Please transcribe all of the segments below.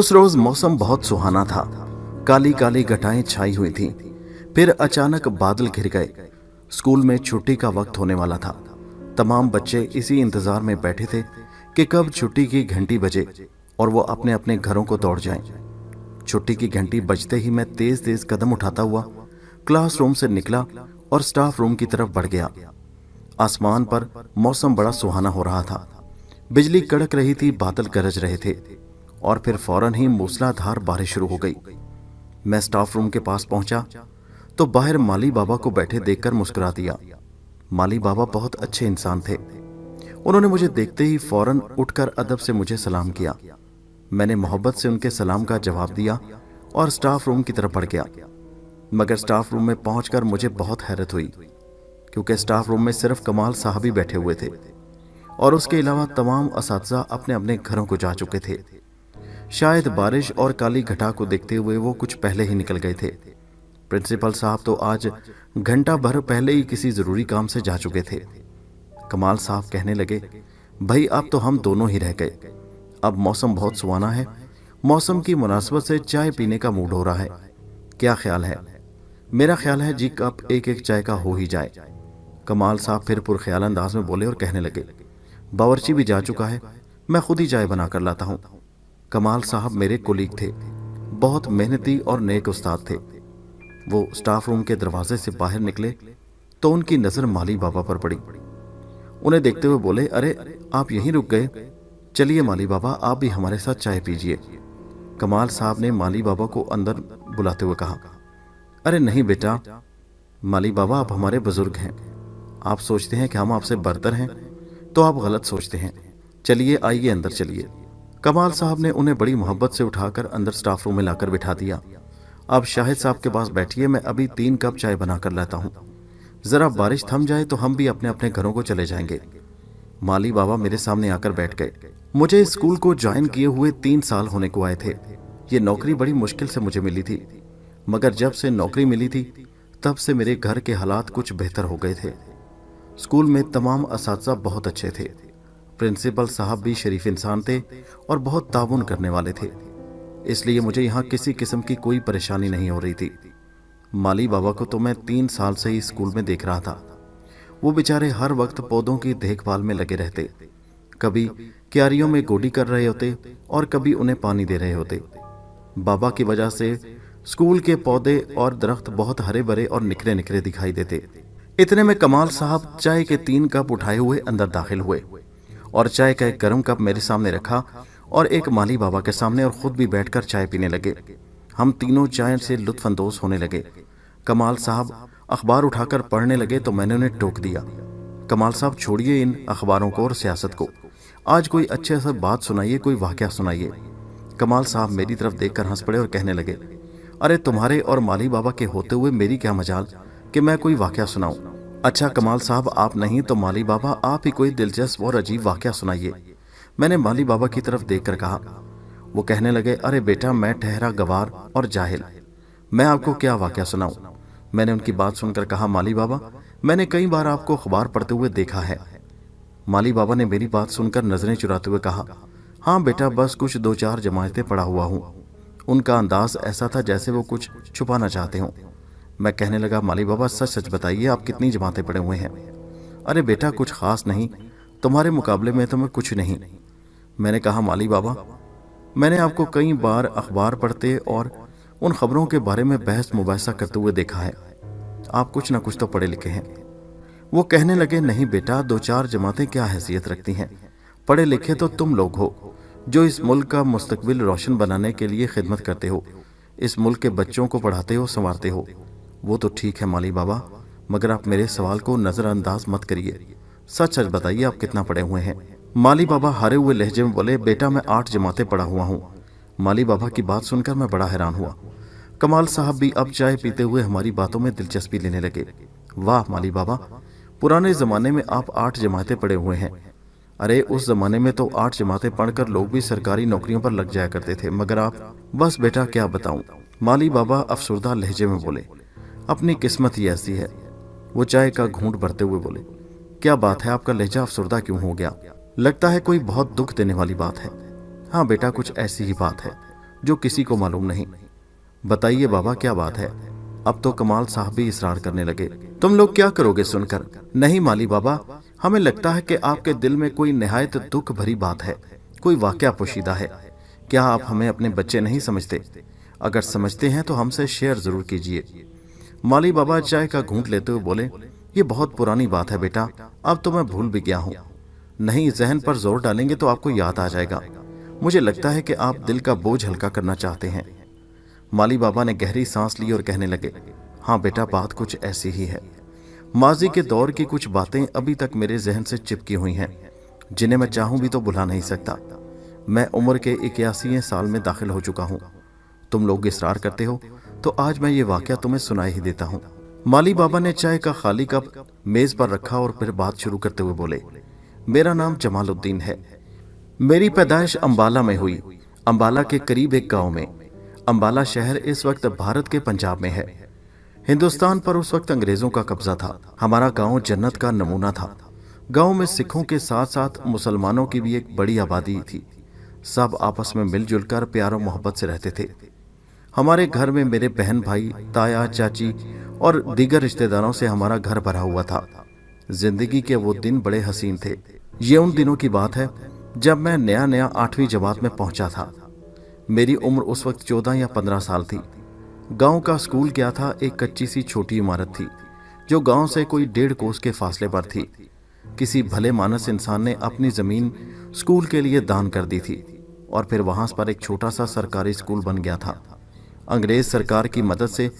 उस रोज मौसम बहुत सुहाना था। काली काली घटाएं छाई हुई थीं। फिर अचानक बादल घिर गए। स्कूल में छुट्टी का वक्त होने वाला था। तमाम बच्चे इसी इंतजार में बैठे थे कि कब छुट्टी की घंटी बजे और वो अपने अपने घरों को दौड़ जाएं। छुट्टी की घंटी बजते ही मैं तेज तेज कदम उठाता हुआ क्लासरूम से निकला और स्टाफ रूम की तरफ बढ़ गया। आसमान पर मौसम बड़ा सुहाना हो रहा था। बिजली कड़क रही थी, बादल गरज रहे थे और फिर फौरन ही मूसलाधार बारिश शुरू हो गई। मैं स्टाफ रूम के पास पहुंचा तो बाहर माली बाबा को बैठे देखकर मुस्कुरा दिया। माली बाबा बहुत अच्छे इंसान थे। उन्होंने मुझे देखते ही फौरन उठकर अदब से मुझे सलाम किया। मैंने मोहब्बत से उनके सलाम का जवाब दिया और स्टाफ रूम की तरफ बढ़ गया। मगर स्टाफ रूम में पहुंचकर मुझे बहुत हैरत हुई, क्योंकि स्टाफ रूम में सिर्फ कमाल साहब ही बैठे हुए थे और उसके अलावा तमाम असातिज़ा अपने अपने घरों को जा चुके थे। शायद बारिश और काली घटा को देखते हुए वो कुछ पहले ही निकल गए थे। प्रिंसिपल साहब तो आज घंटा भर पहले ही किसी जरूरी काम से जा चुके थे। कमाल साहब कहने लगे, भाई अब तो हम दोनों ही रह गए। अब मौसम बहुत सुहाना है। मौसम की मुनासबत से चाय पीने का मूड हो रहा है। क्या ख्याल है? मेरा ख्याल है जी कप एक एक चाय का हो ही जाए। कमाल साहब फिर पुरख्याल अंदाज में बोले और कहने लगे, बावर्ची भी जा चुका है, मैं खुद ही चाय बना कर लाता हूँ। कमाल साहब मेरे कोलीग थे, बहुत मेहनती और नेक उस्ताद थे। वो स्टाफ रूम के दरवाजे से बाहर निकले तो उनकी नज़र माली बाबा पर पड़ी। उन्हें देखते हुए बोले, अरे आप यहीं रुक गए, चलिए माली बाबा आप भी हमारे साथ चाय पीजिए। कमाल साहब ने माली बाबा को अंदर बुलाते हुए कहा, अरे नहीं बेटा, माली बाबा आप हमारे बुजुर्ग हैं। आप सोचते हैं कि हम आपसे बरतर हैं, तो आप गलत सोचते हैं। चलिए आइए अंदर चलिए। कमाल साहब ने उन्हें बड़ी मोहब्बत से उठाकर अंदर स्टाफ रूम में लाकर बिठा दिया। अब शाहिद साहब के पास बैठिए, मैं अभी 3 कप चाय बना कर लाता हूँ। जरा बारिश थम जाए तो हम भी अपने अपने घरों को चले जाएंगे। माली बाबा मेरे सामने आकर बैठ गए। मुझे इस स्कूल को ज्वाइन किए हुए 3 साल होने को आए थे। ये नौकरी बड़ी मुश्किल से मुझे मिली थी, मगर जब से नौकरी मिली थी तब से मेरे घर के हालात कुछ बेहतर हो गए थे। स्कूल में तमाम असातिज़ा बहुत अच्छे थे। प्रिंसिपल साहब भी शरीफ इंसान थे और बहुत ताउन करने वाले थे, इसलिए मुझे यहाँ किसी किस्म की कोई परेशानी नहीं हो रही थी। माली बाबा को तो मैं 3 साल से ही स्कूल में देख रहा था। वो बेचारे हर वक्त पौधों की देखभाल में लगे रहते। कभी क्यारियों में गोडी कर रहे होते और कभी उन्हें पानी दे रहे होते। बाबा की वजह से स्कूल के पौधे और दरख्त बहुत हरे भरे और निखरे निखरे दिखाई देते। इतने में कमाल साहब चाय के 3 कप उठाए हुए अंदर दाखिल हुए और चाय का एक गर्म कप मेरे सामने रखा और एक माली बाबा के सामने, और खुद भी बैठकर चाय पीने लगे। हम तीनों चाय से लुत्फ अंदोज होने लगे। कमाल साहब अखबार उठाकर पढ़ने लगे तो मैंने उन्हें टोक दिया, कमाल साहब छोड़िए इन अखबारों को और सियासत को, आज कोई अच्छे से बात सुनाइए, कोई वाकया सुनाइए। कमाल साहब मेरी तरफ देखकर हंस पड़े और कहने लगे, अरे तुम्हारे और माली बाबा के होते हुए मेरी क्या मजाल कि मैं कोई वाकया सुनाऊं। अच्छा कमाल साहब आप नहीं तो माली बाबा आप ही कोई दिलचस्प और अजीब वाकया सुनाइए। मैंने माली बाबा की तरफ देखकर कहा। वो कहने लगे, अरे बेटा मैं ठहरा गवार और जाहिल, मैं आपको क्या वाकया सुनाऊं। मैंने उनकी बात सुनकर कहा, माली बाबा मैंने कई बार आपको अखबार पढ़ते हुए देखा है। माली बाबा ने मेरी बात सुनकर नजरें चुराते हुए कहा, हाँ बेटा बस कुछ 2-4 जमायतें पढ़ा हुआ हूँ। उनका अंदाज ऐसा था जैसे वो कुछ छुपाना चाहते हों। मैं कहने लगा, माली बाबा सच सच बताइए आप कितनी जमातें पढ़े हुए हैं। अरे बेटा कुछ खास नहीं, तुम्हारे मुकाबले में तो मैं कुछ नहीं। मैंने कहा, माली बाबा मैंने आपको कई बार अखबार पढ़ते और उन खबरों के बारे में बहस मुबाहिसा करते हुए देखा है, आप कुछ ना कुछ तो पढ़े लिखे हैं। वो कहने लगे, नहीं बेटा 2-4 जमातें क्या हैसियत रखती हैं, पढ़े लिखे तो तुम लोग हो जो इस मुल्क का मुस्तकबिल रोशन बनाने के लिए खिदमत करते हो, इस मुल्क के बच्चों को पढ़ाते हो, संवारते हो। वो तो ठीक है माली बाबा, मगर आप मेरे सवाल को नज़रअंदाज मत करिए, सच सच बताइए आप कितना पढ़े हुए हैं। माली बाबा हारे हुए लहजे में बोले, बेटा मैं 8 जमातें पढ़ा हुआ हूँ। माली बाबा की बात सुनकर मैं बड़ा हैरान हुआ। कमाल साहब भी अब चाय पीते हुए हमारी बातों में दिलचस्पी लेने लगे। वाह माली बाबा, पुराने ज़माने में आप 8 जमातें पढ़े हुए हैं। अरे उस ज़माने में तो 8 जमातें पढ़कर लोग भी सरकारी नौकरियों पर लग जाया करते थे, मगर आप, बस बेटा क्या बताऊं। माली बाबा अफसुर्दा लहजे में बोले, अपनी किस्मत ही ऐसी है। वो चाय का घूंट भरते हुए बोले, क्या बात है आपका लहजा अफसुर्दा क्यों हो गया? लगता है कोई बहुत दुख देने वाली बात है। हाँ बेटा कुछ ऐसी ही बात है, जो किसी को मालूम नहीं। बताइए बाबा क्या बात है? अब तो कमाल साहब भी इसरार करने लगे। तुम लोग क्या करोगे सुनकर? नहीं माली बाबा, हमें लगता है कि आपके दिल में कोई निहायत दुख भरी बात है, कोई वाकया पोशीदा है। क्या आप हमें अपने बच्चे नहीं समझते? अगर समझते हैं तो हमसे शेयर जरूर कीजिए। माली बाबा चाय का घूंट लेते हुए बोले, ये बहुत पुरानी बात है बेटा, अब तो मैं भूल भी गया हूँ। नहीं, जहन पर जोर डालेंगे तो आपको याद आ जाएगा। मुझे लगता है कि आप दिल का बोझ हल्का करना चाहते हैं। माली बाबा ने गहरी सांस ली और कहने लगे, हाँ बेटा, बात कुछ ऐसी ही है। माजी के दौर की कुछ बातें अभी तक मेरे जहन से चिपकी हुई हैं, जिन्हें मैं चाहूं भी तो भुला नहीं सकता। मैं उम्र के 81वें साल में दाखिल हो चुका हूं। तुम लोग इसरार करते हो तो आज मैं ये वाकया तुम्हें सुनाई ही देता हूं। माली बाबा ने चाय का खाली कप मेज पर रखा और फिर बात शुरू करते हुए बोले, मेरा नाम जमालुद्दीन है। मेरी पैदाइश अंबाला में हुई, अंबाला के करीब एक गांव में। अंबाला शहर इस वक्त भारत के पंजाब में है। हिंदुस्तान पर उस वक्त अंग्रेजों का कब्जा था। हमारा गांव जन्नत का नमूना था। गांव में सिखों के साथ साथ मुसलमानों की भी एक बड़ी आबादी थी। सब आपस में मिलजुल कर प्यार और मोहब्बत से रहते थे। हमारे घर में मेरे बहन भाई, ताया, चाची और दीगर रिश्तेदारों से हमारा घर भरा हुआ था। जिंदगी के वो दिन बड़े हसीन थे। ये उन दिनों की बात है जब मैं नया नया 8वीं जमात में पहुंचा था। मेरी उम्र उस वक्त 14 या 15 साल थी। गांव का स्कूल क्या था, एक कच्ची सी छोटी इमारत थी जो गांव से कोई 1.5 कोस के फासले पर थी। किसी भले मानस इंसान ने अपनी जमीन स्कूल के लिए दान कर दी थी और फिर वहां पर एक छोटा सा सरकारी स्कूल बन गया था। अंग्रेज सरकार की मदद से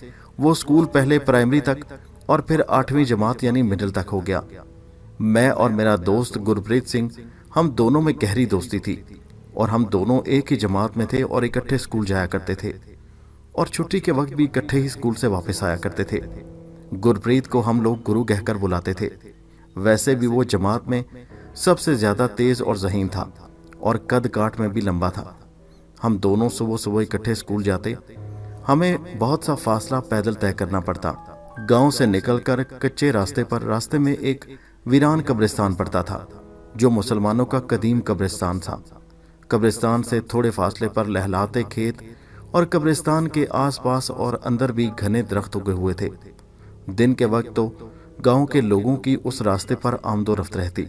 वो स्कूल पहले प्राइमरी तक और फिर 8वीं जमात यानी मिडिल तक हो गया। मैं और मेरा दोस्त गुरप्रीत सिंह, हम दोनों में गहरी दोस्ती थी और हम दोनों एक ही जमात में थे और इकट्ठे स्कूल जाया करते थे और छुट्टी के वक्त भी इकट्ठे ही स्कूल से वापस आया करते थे। गुरप्रीत को हम लोग गुरु कहकर बुलाते थे। वैसे भी वो जमात में सबसे ज्यादा तेज और ज़हीन था और कद काठ में भी लंबा था। हम दोनों सुबह सुबह इकट्ठे स्कूल जाते। हमें बहुत सा फासला पैदल तय करना पड़ता। गांव से निकलकर कच्चे रास्ते पर रास्ते में एक वीरान कब्रिस्तान पड़ता था जो मुसलमानों का कदीम कब्रिस्तान था। कब्रिस्तान से थोड़े फासले पर लहलाते खेत और कब्रिस्तान के आसपास और अंदर भी घने दरख्त उगे हुए थे। दिन के वक्त तो गांव के लोगों की उस रास्ते पर आमदोरफ्त रहती,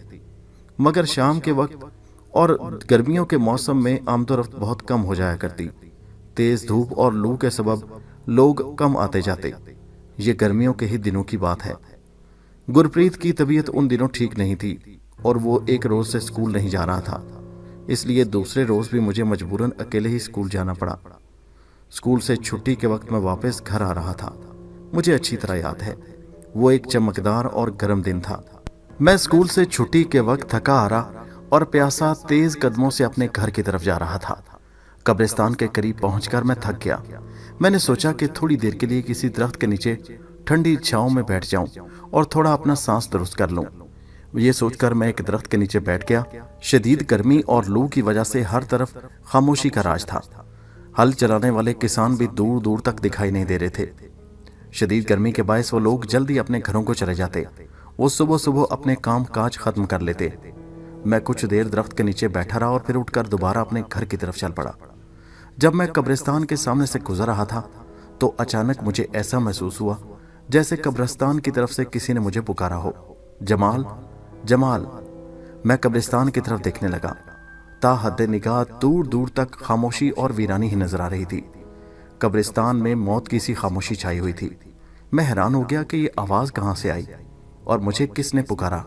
मगर शाम के वक्त और गर्मियों के मौसम में आमदोरफ्त बहुत कम हो जाया करती। तेज धूप और लू के सबब लोग कम आते जाते। ये गर्मियों के ही दिनों की बात है। गुरप्रीत की तबीयत उन दिनों ठीक नहीं थी और वो एक रोज से स्कूल नहीं जा रहा था, इसलिए दूसरे रोज भी मुझे मजबूरन अकेले ही स्कूल जाना पड़ा। स्कूल से छुट्टी के वक्त मैं वापस घर आ रहा था। मुझे अच्छी तरह याद है, वो एक चमकदार और गर्म दिन था। मैं स्कूल से छुट्टी के वक्त थका हारा और प्यासा तेज कदमों से अपने घर की तरफ जा रहा था। कब्रिस्तान के करीब पहुंचकर मैं थक गया। मैंने सोचा कि थोड़ी देर के लिए किसी दरख्त के नीचे ठंडी छांव में बैठ जाऊं और थोड़ा अपना सांस दुरुस्त कर लूं। ये सोचकर मैं एक दरख्त के नीचे बैठ गया। शदीद गर्मी और लू की वजह से हर तरफ खामोशी का राज था। हल चलाने वाले किसान भी दूर दूर तक दिखाई नहीं दे रहे थे। शदीद गर्मी के बायस वो लोग जल्दी अपने घरों को चले जाते। वो सुबह सुबह अपने काम काज खत्म कर लेते। मैं कुछ देर दरख्त के नीचे बैठा रहा और फिर उठकर दोबारा अपने घर की तरफ चल पड़ा। जब मैं कब्रिस्तान के सामने से गुजर रहा था तो अचानक मुझे ऐसा महसूस हुआ जैसे कब्रिस्तान की तरफ से किसी ने मुझे पुकारा हो, जमाल, जमाल। मैं कब्रिस्तान की तरफ देखने लगा। ता हद निगाह दूर दूर तक खामोशी और वीरानी ही नजर आ रही थी। कब्रिस्तान में मौत की सी खामोशी छाई हुई थी। मैं हैरान हो गया कि ये आवाज कहां से आई और मुझे किसने पुकारा।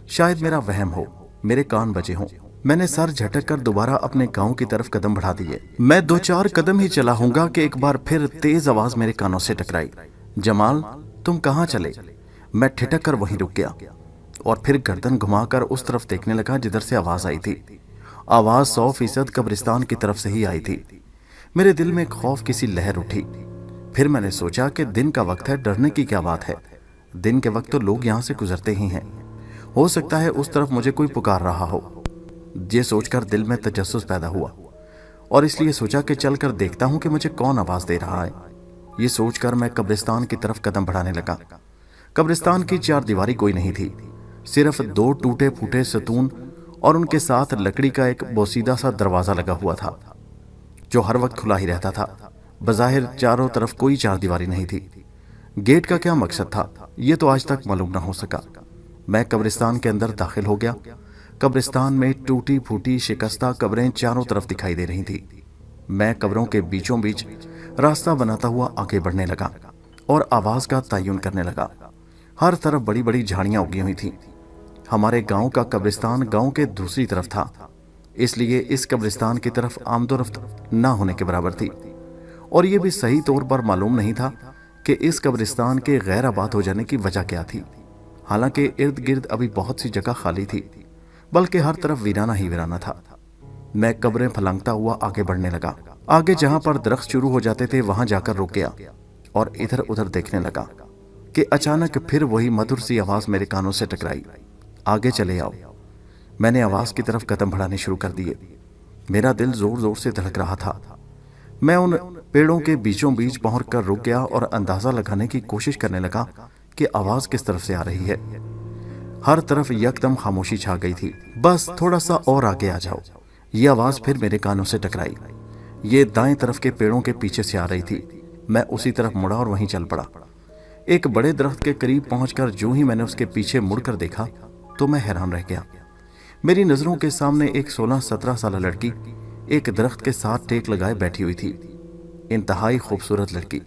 शायद मेरा वहम हो, मेरे कान बजे हों। मैंने सर झटक कर दोबारा अपने गांव की तरफ कदम बढ़ा दिए। मैं 2-4 कदम ही चला होऊंगा कि एक बार फिर तेज आवाज मेरे कानों से टकराई, जमाल, तुम कहां चले? मैं ठिठक कर वहीं रुक गया और फिर गर्दन घुमाकर उस तरफ देखने लगा जिधर से आवाज आई थी। आवाज 100% कब्रिस्तान की तरफ से ही आई थी। मेरे दिल में खौफ की सी लहर उठी। फिर मैंने सोचा कि दिन का वक्त है, डरने की क्या बात है। दिन के वक्त तो लोग यहाँ से गुजरते ही हैं। हो सकता है उस तरफ मुझे कोई पुकार रहा हो। ये सोचकर दिल में तजस्सुस पैदा हुआ और इसलिए सोचा कि चलकर देखता हूं कि मुझे कौन आवाज दे रहा है। ये सोचकर मैं कब्रिस्तान की तरफ कदम बढ़ाने लगा। कब्रिस्तान की चारदीवारी कोई नहीं थी, सिर्फ 2 टूटे फूटे सतून और उनके साथ लकड़ी का एक बोसीदा सा दरवाजा लगा हुआ था जो हर वक्त खुला ही रहता था। बज़ाहिर चारों तरफ कोई चार दीवारी नहीं थी। गेट का क्या मकसद था ये तो आज तक मालूम न हो सका। मैं कब्रिस्तान के अंदर दाखिल हो गया। कब्रिस्तान में टूटी फूटी शिकस्ता कब्रें चारों तरफ दिखाई दे रही थी। मैं कब्रों के बीचों बीच रास्ता बनाता हुआ आगे बढ़ने लगा और आवाज का तयन करने लगा। हर तरफ बड़ी बड़ी झाड़ियां उगी हुई थीं। हमारे गांव का कब्रिस्तान गांव के दूसरी तरफ था, इसलिए इस कब्रिस्तान की तरफ आमदोरफ्त ना होने के बराबर थी। और यह भी सही तौर पर मालूम नहीं था कि इस कब्रिस्तान के गैर आबाद हो जाने की वजह क्या थी। हालांकि इर्द गिर्द अभी बहुत सी जगह खाली थी, बल्कि हर तरफ वीराना ही वीराना था। मैं कब्रें फलंगता हुआ आगे बढ़ने लगा। आगे जहां पर दरख्त शुरू हो जाते थे वहां जाकर रुक गया और इधर उधर देखने लगा कि अचानक फिर वही मधुर सी आवाज मेरे कानों से टकराई, आगे चले आओ। मैंने आवाज की तरफ कदम बढ़ाने शुरू कर दिए। मेरा दिल जोर जोर से धड़क रहा था। मैं उन पेड़ों के बीचों बीच पहुंच कर रुक गया और अंदाजा लगाने की कोशिश करने लगा कि आवाज किस तरफ से आ रही है। हर तरफ यकदम खामोशी छा गई थी। बस थोड़ा सा और आगे आ जाओ। ये आवाज फिर मेरे कानों से टकराई। ये दाएं तरफ के पेड़ों के पीछे से आ रही थी। मैं उसी तरफ मुड़ा और वहीं चल पड़ा। एक बड़े दरख्त के करीब पहुंचकर जो ही मैंने उसके पीछे मुड़कर देखा तो मैं हैरान रह गया। मेरी नजरों के सामने एक 16-17 साल लड़की एक दरख्त के साथ टेक लगाए बैठी हुई थी। इंतहाई खूबसूरत लड़की।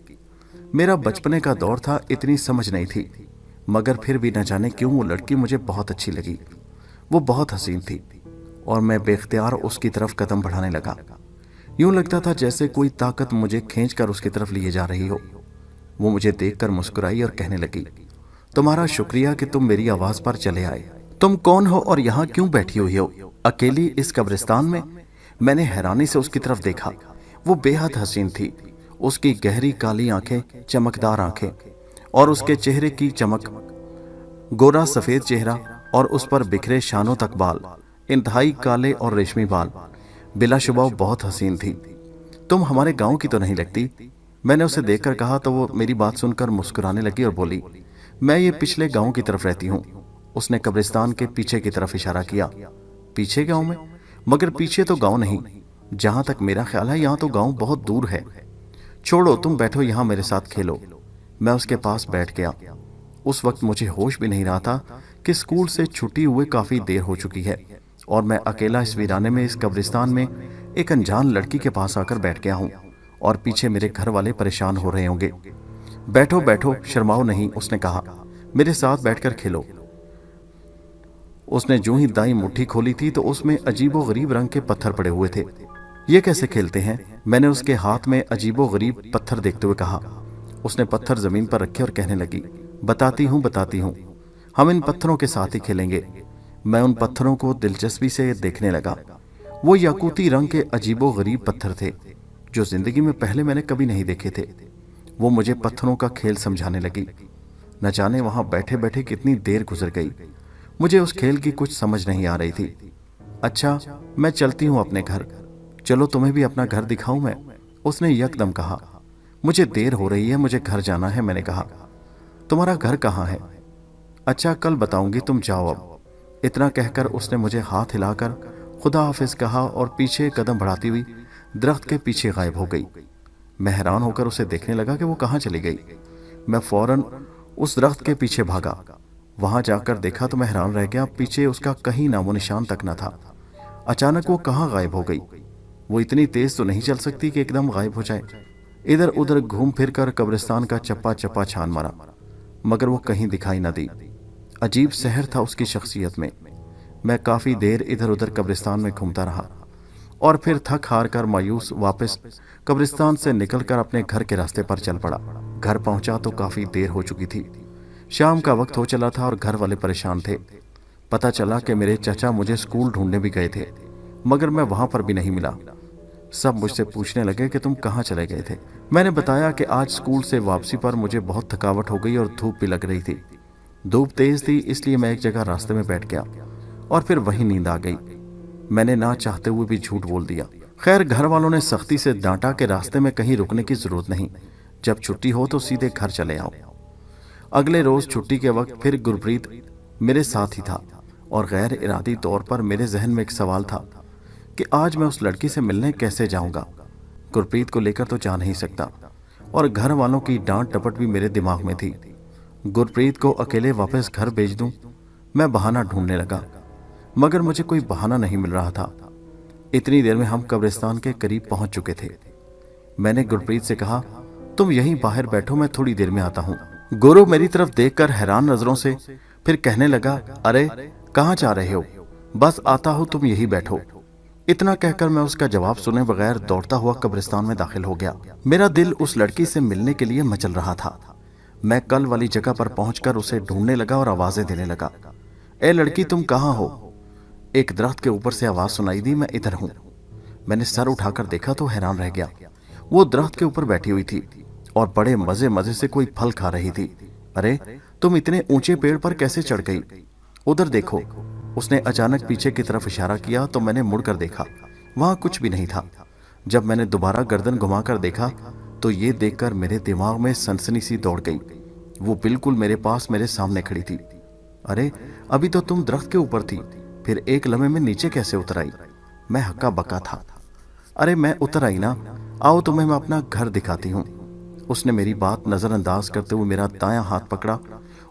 मेरा बचपने का दौर था, इतनी समझ नहीं थी, मगर फिर भी न जाने क्यों वो लड़की मुझे बहुत अच्छी लगी। वो बहुत हसीन थी और मैं बेख्तियार उसकी तरफ कदम बढ़ाने लगा। यूं लगता था जैसे कोई ताकत मुझे खींचकर उसकी तरफ लिए जा रही हो। वो मुझे देखकर मुस्कुराई और कहने लगी, तुम्हारा शुक्रिया कि तुम मेरी आवाज पर चले आए। तुम कौन हो और यहाँ क्यों बैठी हुई हो अकेली इस कब्रिस्तान में? मैंने हैरानी से उसकी तरफ देखा। वो बेहद हसीन थी। उसकी गहरी काली आंखें, चमकदार आंखें और उसके चेहरे की चमक, गोरा सफेद चेहरा और उस पर बिखरे शानों तक बाल, इंतहाई काले और रेशमी बाल। बिलाशुबा बहुत हसीन थी। तुम हमारे गांव की तो नहीं लगती, मैंने उसे देखकर कहा तो वो मेरी बात सुनकर मुस्कुराने लगी और बोली, मैं ये पिछले गांव की तरफ रहती हूँ। उसने कब्रिस्तान के पीछे की तरफ इशारा किया। पीछे गांव में? मगर पीछे तो गांव नहीं, जहां तक मेरा ख्याल है यहाँ तो गांव बहुत दूर है। छोड़ो, तुम बैठो यहाँ मेरे साथ खेलो। मैं उसके पास बैठ गया। उस वक्त मुझे होश भी नहीं रहा था कि स्कूल से छुट्टी हुए काफी देर हो चुकी है और मैं अकेला इस वीराने में, इस कब्रिस्तान में एक अनजान लड़की के पास आकर बैठ गया हूँ और पीछे मेरे घर वाले परेशान हो रहे होंगे। बैठो बैठो, शर्माओ नहीं, उसने कहा, मेरे साथ बैठकर खेलो। उसने जो ही दाई मुट्ठी खोली थी तो उसमें अजीबो गरीब रंग के पत्थर पड़े हुए थे। ये कैसे खेलते हैं? मैंने उसके हाथ में अजीबो गरीब पत्थर देखते हुए कहा। उसने पत्थर जमीन पर रखे और कहने लगी, बताती हूँ, हम इन पत्थरों के साथ ही खेलेंगे। मैं उन पत्थरों को दिलचस्पी से देखने लगा। वो याकूती रंग के अजीबो गरीब पत्थर थे जो जिंदगी में पहले मैंने कभी नहीं देखे थे। वो मुझे पत्थरों का खेल समझाने लगी। न जाने वहां बैठे बैठे कितनी देर गुजर गई। मुझे उस खेल की कुछ समझ नहीं आ रही थी। अच्छा, मैं चलती हूँ अपने घर। चलो तुम्हें भी अपना घर दिखाऊं मैं, उसने यकदम कहा। मुझे देर हो रही है, मुझे घर जाना है, मैंने कहा। तुम्हारा घर कहाँ है? अच्छा, कल बताऊंगी, तुम जाओ अब। इतना कहकर उसने मुझे हाथ हिलाकर खुदा हाफिज कहा और पीछे कदम बढ़ाती हुई दरख्त के पीछे गायब हो गई। मैं हैरान होकर उसे देखने लगा कि वो कहाँ चली गई। मैं फौरन उस दरख्त के पीछे भागा। वहां जाकर देखा तो मैं हैरान रह गया, पीछे उसका कहीं नामो निशान तक न था। अचानक वो कहाँ गायब हो गई? वो इतनी तेज तो नहीं चल सकती कि एकदम गायब हो जाए। इधर उधर घूम फिर कर कब्रिस्तान का चप्पा चप्पा छान मारा, मगर वो कहीं दिखाई न दी। अजीब सहर था उसकी शख्सियत में। मैं काफी देर इधर उधर कब्रिस्तान में घूमता रहा और फिर थक हार कर मायूस वापस कब्रिस्तान से निकलकर अपने घर के रास्ते पर चल पड़ा। घर पहुंचा तो काफी देर हो चुकी थी। शाम का वक्त हो चला था और घर वाले परेशान थे। पता चला कि मेरे चाचा मुझे स्कूल ढूंढने भी गए थे, मगर मैं वहां पर भी नहीं मिला। सब मुझसे पूछने लगे कि तुम कहाँ चले गए थे। मैंने बताया कि आज स्कूल से वापसी पर मुझे बहुत थकावट हो गई और धूप भी लग रही थी। धूप तेज थी, इसलिए मैं एक जगह रास्ते में बैठ गया और फिर वही नींद आ गई। मैंने ना चाहते हुए भी झूठ बोल दिया। खैर, घर वालों ने सख्ती से डांटा कि रास्ते में कहीं रुकने की जरूरत नहीं, जब छुट्टी हो तो सीधे घर चले आओ। अगले रोज छुट्टी के वक्त फिर गुरप्रीत मेरे साथ ही था और गैर इरादी तौर पर मेरे जहन में एक सवाल था कि आज मैं उस लड़की से मिलने कैसे जाऊंगा। गुरप्रीत को लेकर तो जा नहीं सकता, और घर वालों की डांट टपट भी मेरे दिमाग में थी। गुरप्रीत को अकेले वापस घर भेज दूं, मैं बहाना ढूंढने लगा, मगर मुझे कोई बहाना नहीं मिल रहा था। इतनी देर में हम कब्रिस्तान के करीब पहुंच चुके थे। मैंने गुरप्रीत से कहा, तुम यहीं बाहर बैठो, मैं थोड़ी देर में आता हूं। गुरु मेरी तरफ देखकर हैरान नजरों से फिर कहने लगा, अरे कहाँ जा रहे हो? बस आता हो, तुम यहीं बैठो। इतना कहकर मैं उसका जवाब सुने बगैर दौड़ता हुआ कब्रिस्तान में दाखिल हो गया। मेरा दिल उस लड़की से मिलने के लिए मचल रहा था। मैं कल वाली जगह पर पहुंचकर उसे ढूंढने लगा और आवाजें देने लगा, ए लड़की तुम कहाँ हो? एक दरख्त के ऊपर से आवाज सुनाई दी, मैं इधर हूं। मैंने सर उठाकर देखा तो हैरान रह गया। वो दरख्त के ऊपर बैठी हुई थी और बड़े मजे मजे से कोई फल खा रही थी। अरे तुम इतने ऊंचे पेड़ पर कैसे चढ़ गई? उधर देखो। उसने अचानक पीछे की तरफ इशारा किया तो मैंने मुड़कर देखा, वहां कुछ भी नहीं था। जब मैंने दोबारा गर्दन घुमाकर देखा तो ये देखकर मेरे दिमाग में सनसनी सी दौड़ गई। वो बिल्कुल मेरे पास, मेरे सामने खड़ी थी। अरे अभी तो तुम दरख्त के ऊपर थी, फिर एक लम्हे में नीचे कैसे उतर आई? मैं हक्का बक्का था। अरे मैं उतर आई ना, आओ तुम्हें मैं अपना घर दिखाती हूँ। उसने मेरी बात नजरअंदाज करते हुए मेरा दायां हाथ पकड़ा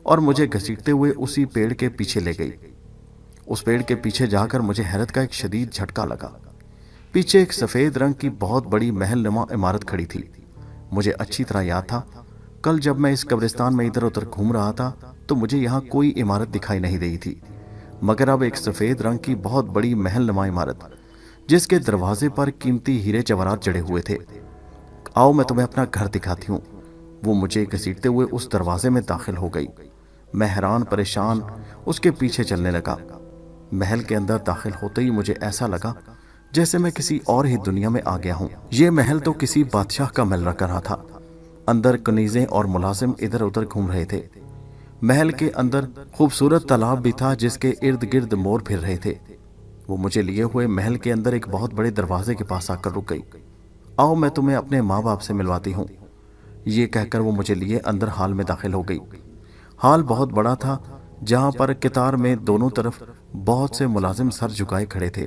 और मुझे घसीटते हुए उसी पेड़ के पीछे ले गई। उस पेड़ के पीछे जाकर मुझे हैरत का एक शदीद झटका लगा। पीछे एक सफेद रंग की बहुत बड़ी महलनुमा इमारत खड़ी थी। मुझे अच्छी तरह याद था, कल जब मैं इस कब्रिस्तान में इधर उधर घूम रहा था तो मुझे यहाँ कोई इमारत दिखाई नहीं दी थी, मगर अब एक सफेद रंग की बहुत बड़ी महलनुमा इमारत, जिसके दरवाजे पर कीमती हीरे जवाहरात जड़े हुए थे। आओ मैं तुम्हें अपना घर दिखाती हूँ। वो मुझे घसीटते हुए उस दरवाजे में दाखिल हो गई। मैं हैरान परेशान उसके पीछे चलने लगा। महल के अंदर दाखिल होते ही मुझे ऐसा लगा जैसे मैं किसी और ही दुनिया में आ गया हूँ। ये महल तो किसी बादशाह का महल लग रहा था। अंदर कनीजें और मुलाजिम इधर उधर घूम रहे थे। महल के अंदर खूबसूरत तालाब भी था जिसके इर्द गिर्द मोर फिर रहे थे। वो मुझे लिए हुए महल के अंदर एक बहुत बड़े दरवाजे के पास आकर रुक गई। आओ मैं तुम्हें अपने माँ बाप से मिलवाती हूँ। ये कहकर वो मुझे लिए अंदर हाल में दाखिल हो गई। हाल बहुत बड़ा था, जहाँ पर कितार में दोनों तरफ बहुत से मुलाजिम सर झुकाए खड़े थे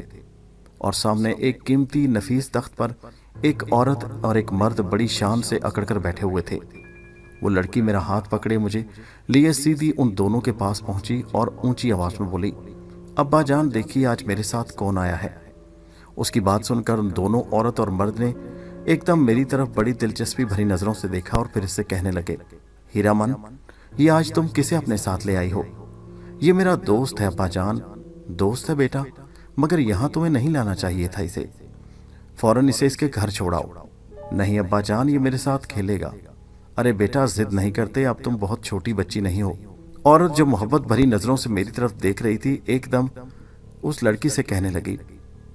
और सामने एक कीमती नफीस तख्त पर एक औरत और एक मर्द बड़ी शान से अकड़कर बैठे हुए थे। वो लड़की मेरा हाथ पकड़े मुझे लिए सीधी उन दोनों के पास पहुंची और ऊंची आवाज में बोली, अब्बा जान देखिए आज मेरे साथ कौन आया है। उसकी बात सुनकर उन दोनों औरत और मर्द ने एकदम मेरी तरफ बड़ी दिलचस्पी भरी नजरों से देखा और फिर इससे कहने लगे, हीरामन, ये आज तुम किसे अपने साथ ले आई हो? ये मेरा दोस्त है अब्बा जान। दोस्त है बेटा, मगर यहाँ तुम्हें नहीं लाना चाहिए था इसे। फौरन इसे इसके घर छोड़ाओ। नहीं अब्बा जान, ये मेरे साथ खेलेगा। अरे बेटा जिद नहीं करते, अब तुम बहुत छोटी बच्ची नहीं हो। औरत जो मोहब्बत भरी नजरों से मेरी तरफ देख रही थी एकदम उस लड़की से कहने लगी,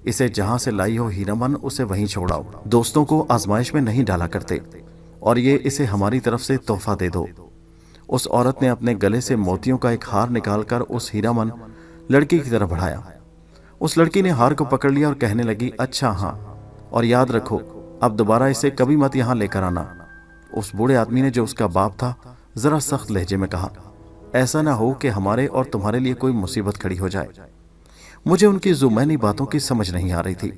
इसे जहां से लाई हो हीरामन, उसे वहीं छोड़ाओ। दोस्तों को आजमाइश में नहीं डाला करते, और ये इसे हमारी तरफ से तोहफा दे दो। उस औरत ने अपने गले से मोतियों का एक हार निकालकर उस हीरामन लड़की की तरफ बढ़ाया। उस लड़की ने हार को पकड़ लिया और कहने लगी, अच्छा हाँ, और याद रखो अब दोबारा इसे कभी मत यहाँ लेकर आना। उस बूढ़े आदमी ने, जो उसका बाप था, जरा सख्त लहजे में कहा, ऐसा ना हो कि हमारे और तुम्हारे लिए कोई मुसीबत खड़ी हो जाए। मुझे उनकी जुमैनी बातों की समझ नहीं आ रही थी।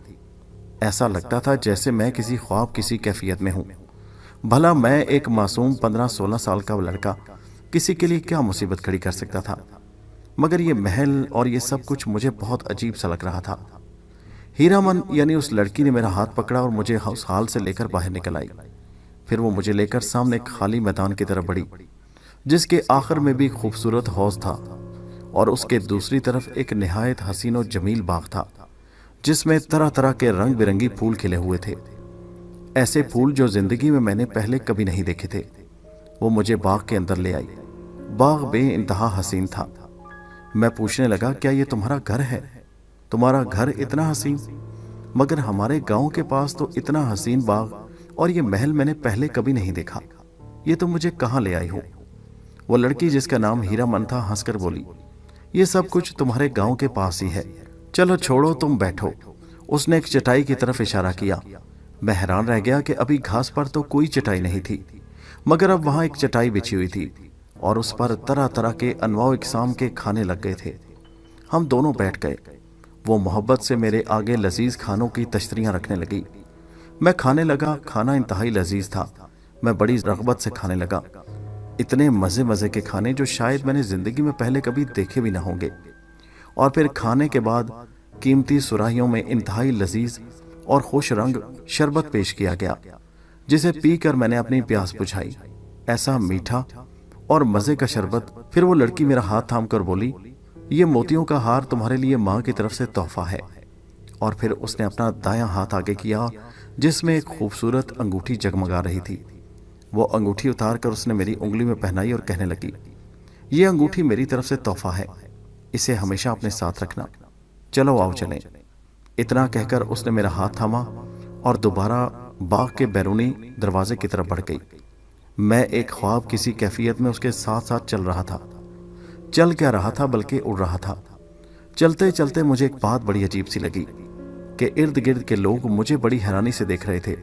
ऐसा लगता था जैसे मैं किसी ख्वाब, किसी कैफियत में हूं। भला मैं एक मासूम 15-16 साल का लड़का किसी के लिए क्या मुसीबत खड़ी कर सकता था? मगर ये महल और ये सब कुछ मुझे बहुत अजीब सा लग रहा था। हीरामन यानी उस लड़की ने मेरा हाथ पकड़ा और मुझे उस हाल से लेकर बाहर निकल आई। फिर वो मुझे लेकर सामने एक खाली मैदान की तरफ बढ़ी, जिसके आखिर में भी खूबसूरत हौज था, और उसके दूसरी तरफ एक निहायत हसीन और जमील बाग था, जिसमें तरह तरह के रंग बिरंगी फूल खिले हुए थे, ऐसे फूल जो जिंदगी में मैंने पहले कभी नहीं देखे थे। वो मुझे बाग के अंदर ले आई। बाग बेइंतहा हसीन था। मैं पूछने लगा, क्या ये तुम्हारा घर है? तुम्हारा घर इतना हसीन? मगर हमारे गांव के पास तो इतना हसीन बाग और ये महल मैंने पहले कभी नहीं देखा। ये तुम मुझे कहाँ ले आई हो? वो लड़की, जिसका नाम हीरामन था, हंसकर बोली, ये सब कुछ तुम्हारे गांव के पास ही है। चलो छोड़ो, तुम बैठो। उसने एक चटाई की तरफ इशारा किया। मैं हैरान रह गया कि अभी घास पर तो कोई चटाई नहीं थी, मगर अब वहां एक चटाई बिछी हुई थी और उस पर तरह तरह के अनवाओ इकसाम के खाने लग गए थे। हम दोनों बैठ गए। वो मोहब्बत से मेरे आगे लजीज खानों की तश्तरियां रखने लगी। मैं खाने लगा। खाना इंतहाई लजीज था। मैं बड़ी रग़बत से खाने लगा। इतने मज़े मज़े के खाने जो शायद मैंने ज़िंदगी में पहले कभी देखे भी ना होंगे। और फिर खाने के बाद कीमती सुराहियों में इंतहाई लजीज और खुश रंग शरबत पेश किया गया, जिसे पीकर मैंने अपनी प्यास बुझाई। ऐसा मीठा और मज़े का शरबत। फिर वो लड़की मेरा हाथ थाम कर बोली, ये मोतियों का हार तुम्हारे लिए माँ की तरफ से तोहफा है। और फिर उसने अपना दायां हाथ आगे किया, जिसमें एक खूबसूरत अंगूठी जगमगा रही थी। वो अंगूठी उतार कर उसने मेरी उंगली में पहनाई और कहने लगी, ये अंगूठी मेरी तरफ से तोहफा है, इसे हमेशा अपने साथ रखना। चलो आओ चलें। इतना कहकर उसने मेरा हाथ थामा और दोबारा बाग के बैरूनी दरवाजे की तरफ बढ़ गई। मैं एक ख्वाब किसी कैफियत में उसके साथ साथ चल रहा था। चल क्या रहा था बल्कि उड़ रहा था। चलते चलते मुझे एक बात बड़ी अजीब सी लगी कि इर्द गिर्द के लोग मुझे बड़ी हैरानी से देख रहे थे,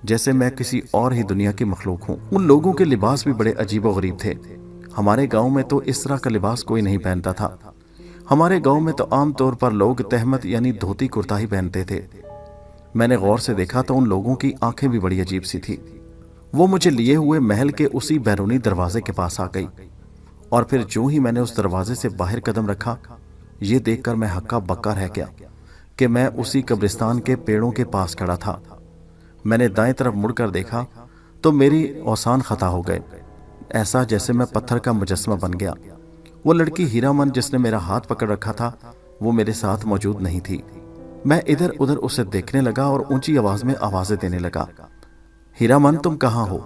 जैसे मैं किसी और ही दुनिया की मखलूक हूँ। उन लोगों के लिबास भी बड़े अजीब व गरीब थे। हमारे गांव में तो इस तरह का लिबास कोई नहीं पहनता था। हमारे गांव में तो आम तौर पर लोग तहमत यानी धोती कुर्ता ही पहनते थे। मैंने गौर से देखा तो उन लोगों की आंखें भी बड़ी अजीब सी थी। वो मुझे लिए हुए महल के उसी बैरूनी दरवाजे के पास आ गई और फिर जो ही मैंने उस दरवाजे से बाहर कदम रखा, ये देखकर मैं हक्का बक्का रह गया कि मैं उसी कब्रिस्तान के पेड़ों के पास खड़ा था। मैंने दाएं तरफ मुड़कर देखा तो मेरी औसान खता हो गए, ऐसा जैसे मैं पत्थर का मुजस्समा बन गया। वो लड़की हीरामन जिसने मेरा हाथ पकड़ रखा था, वो मेरे साथ मौजूद नहीं थी। मैं इधर उधर उसे देखने लगा और ऊंची आवाज में आवाजें देने लगा, हीरामन तुम कहाँ हो?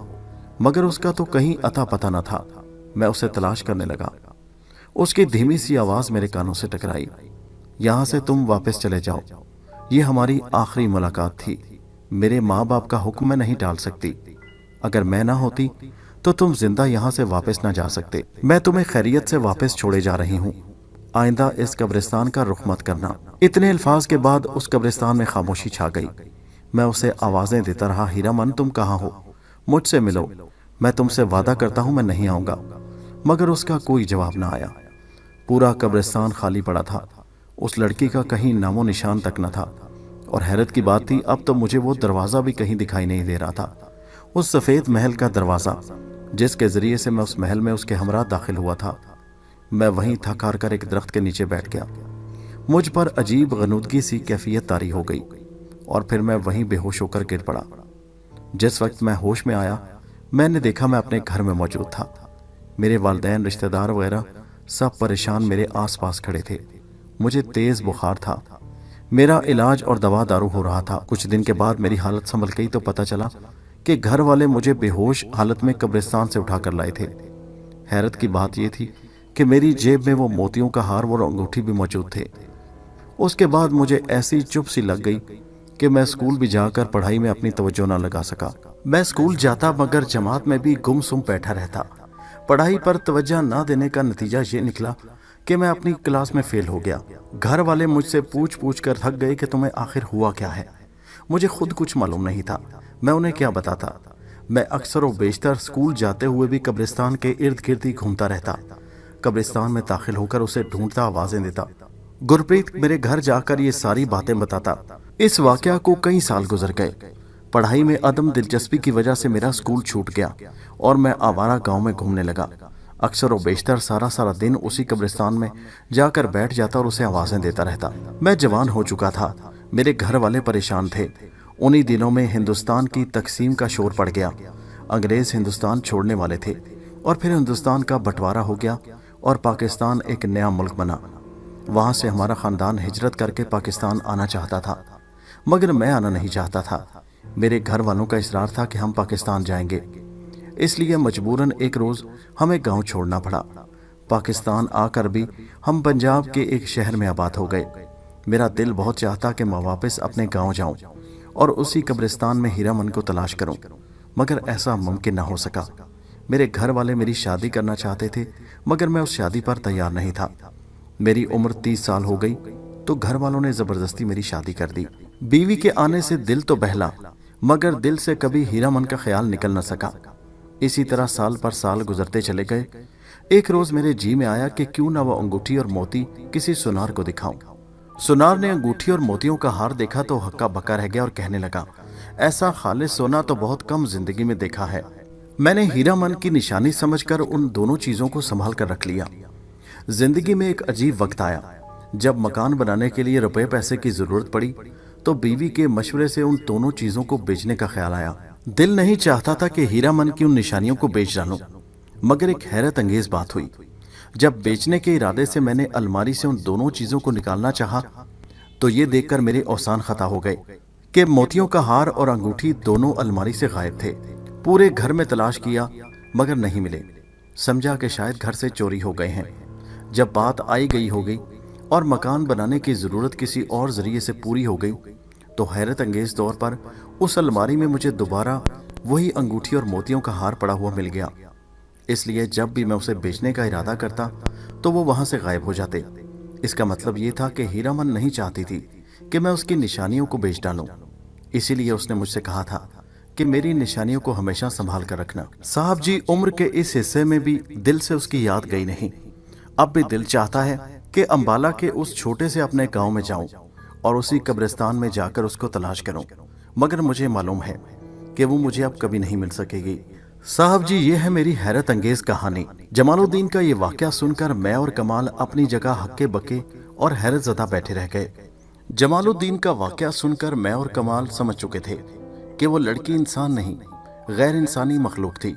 मगर उसका तो कहीं अता पता न था। मैं उसे तलाश करने लगा। उसकी धीमी सी आवाज मेरे कानों से टकराई, यहां से तुम वापस चले जाओ, ये हमारी आखिरी मुलाकात थी। मेरे माँ बाप का हुक्म मैं नहीं टाल सकती। अगर मैं ना होती तो तुम जिंदा यहां से वापस ना जा सकते। मैं तुम्हें खैरियत से वापस छोड़े जा रही हूँ। आइंदा इस कब्रिस्तान का रुख मत करना। इतने अल्फाज के बाद उस कब्रिस्तान में खामोशी छा गई। मैं उसे आवाजें देता रहा, हीरामन तुम कहाँ हो? मुझसे मिलो, मैं तुमसे वादा करता हूं मैं नहीं आऊंगा। मगर उसका कोई जवाब ना आया। पूरा कब्रिस्तान खाली पड़ा था। उस लड़की का कहीं नामो निशान तक न था। और हैरत की बात थी, अब तो मुझे वो दरवाज़ा भी कहीं दिखाई नहीं दे रहा था। उस सफ़ेद महल का दरवाज़ा जिसके ज़रिए से मैं उस महल में उसके हमरा दाखिल हुआ था। मैं वहीं थक हार कर एक दरख्त के नीचे बैठ गया। मुझ पर अजीब गनुदगी सी कैफियत तारी हो गई और फिर मैं वहीं बेहोश होकर गिर पड़ा। जिस वक्त मैं होश में आया, मैंने देखा मैं अपने घर में मौजूद था। मेरे वालिदैन, रिश्तेदार वगैरह सब परेशान मेरे आसपास खड़े थे। मुझे तेज़ बुखार था। मेरा इलाज और दवा दारू हो रहा था। कुछ दिन के बाद मेरी हालत संभल गई तो पता चला कि घर वाले मुझे बेहोश हालत में कब्रिस्तान से उठा कर लाए थे। हैरत की बात यह थी कि मेरी जेब में वो मोतियों का हार और अंगूठी भी मौजूद थे। उसके बाद मुझे ऐसी चुप सी लग गई कि मैं स्कूल भी जाकर पढ़ाई में अपनी तवज्जो न लगा सका। मैं स्कूल जाता मगर जमात में भी गुमसुम बैठा रहता। पढ़ाई पर तवज्जो न देने का नतीजा ये निकला कि मैं अपनी क्लास में फेल हो गया। घर वाले मुझसे पूछ पूछ कर थक गए कि तुम्हें आखिर हुआ क्या है। मुझे खुद कुछ मालूम नहीं था, मैं उन्हें क्या बताता। मैं अक्सर व बेशतर स्कूल जाते हुए भी कब्रिस्तान के इर्द गिर्द ही घूमता रहता। कब्रिस्तान में दाखिल होकर उसे ढूंढता, आवाजें देता। गुरप्रीत मेरे घर जाकर ये सारी बातें बताता। इस वाकया को कई साल गुजर गए। पढ़ाई में अदम दिलचस्पी की वजह से मेरा स्कूल छूट गया और मैं आवारा गांव में घूमने लगा। अक्सर व बेशतर सारा सारा दिन उसी कब्रिस्तान में जाकर बैठ जाता और उसे आवाजें देता रहता। मैं जवान हो चुका था। मेरे घर वाले परेशान थे। उन्हीं दिनों में हिंदुस्तान की तकसीम का शोर पड़ गया। अंग्रेज हिंदुस्तान छोड़ने वाले थे और फिर हिंदुस्तान का बंटवारा हो गया और पाकिस्तान एक नया मुल्क बना। वहां से हमारा खानदान हिजरत करके पाकिस्तान आना चाहता था, मगर मैं आना नहीं चाहता था। मेरे घर वालों का इसरार था कि हम पाकिस्तान जाएंगे, इसलिए मजबूरन एक रोज हमें गांव छोड़ना पड़ा। पाकिस्तान आकर भी हम पंजाब के एक शहर में आबाद हो गए। मेरा दिल बहुत चाहता कि मैं वापस अपने गांव जाऊं और उसी कब्रिस्तान में हीरामन को तलाश करूं, मगर ऐसा मुमकिन न हो सका। मेरे घर वाले मेरी शादी करना चाहते थे, मगर मैं उस शादी पर तैयार नहीं था। मेरी उम्र 30 साल हो गई तो घर वालों ने जबरदस्ती मेरी शादी कर दी। बीवी के आने से दिल तो बहला, मगर दिल से कभी हीरामन का ख्याल निकल न सका। इसी तरह साल पर साल गुजरते चले गए। एक रोज मेरे जी में आया कि क्यों ना वो अंगूठी और मोती किसी सुनार को दिखाऊं। सुनार ने अंगूठी और मोतियों का हार देखा तो हक्का बक्का रह गया और कहने लगा, ऐसा खालिस सोना तो बहुत कम जिंदगी में देखा है। मैंने हीरा मन की निशानी समझकर उन दोनों चीजों को संभाल कर रख लिया। जिंदगी में एक अजीब वक्त आया जब मकान बनाने के लिए रुपए पैसे की जरूरत पड़ी, तो बीवी के मशवरे से उन दोनों चीजों को बेचने का ख्याल आया। दिल नहीं चाहता था कि हीरा मन की उन निशानियों को बेच डालूं, मगर एक हैरत अंगेज बात हुई। जब बेचने के इरादे से मैंने अलमारी से उन दोनों चीजों को निकालना चाहा, तो ये देखकर मेरे औसान खता हो गए कि मोतियों का हार और अंगूठी दोनों अलमारी से गायब थे। पूरे घर में तलाश किया मगर नहीं मिले। समझा कि शायद घर से चोरी हो गए हैं। जब बात आई गई हो गई और मकान बनाने की जरूरत किसी और जरिए से पूरी हो गई, तो हैरत अंगेज तौर पर उस अलमारी में मुझे दोबारा वही अंगूठी और मोतियों का हार पड़ा हुआ मिल गया। इसलिए जब भी मैं उसे बेचने का इरादा करता तो वो वहां से गायब हो जाते। इसका मतलब ये था कि हीरा मन नहीं चाहती थी कि मैं उसकी निशानियों को बेच डालूं। इसीलिए उसने मुझसे कहा था कि मेरी निशानियों को हमेशा संभाल कर रखना। साहब जी, उम्र के इस हिस्से में भी दिल से उसकी याद गई नहीं। अब भी दिल चाहता है कि अंबाला के उस छोटे से अपने गांव में जाऊं और उसी कब्रिस्तान में जाकर उसको तलाश करूं, मगर मुझे मालूम है कि वो मुझे अब कभी नहीं मिल सकेगी। साहब जी, ये है मेरी हैरत अंगेज कहानी। जमालुद्दीन का ये वाकया सुनकर मैं और कमाल अपनी जगह हक्के बक्के और हैरत ज़दा बैठे रह गए। जमालुद्दीन का वाकया सुनकर मैं और कमाल समझ चुके थे कि वो लड़की इंसान नहीं, गैर इंसानी मखलूक थी,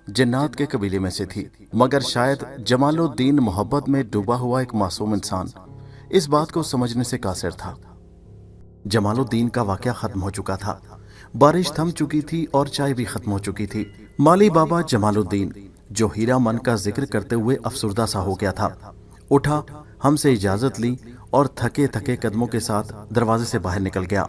जिन्नात के कबीले में से थी। मगर शायद जमालुद्दीन मोहब्बत में डूबा हुआ एक मासूम इंसान इस बात को समझने से कासिर था। जमालुद्दीन का वाकया खत्म हो चुका था, बारिश थम चुकी थी और चाय भी खत्म हो चुकी थी। माली बाबा जमालुद्दीन, जो हीरा मन का जिक्र करते हुए अफसुर्दा सा हो गया था, उठा, हमसे इजाजत ली और थके थके कदमों के साथ दरवाजे से बाहर निकल गया।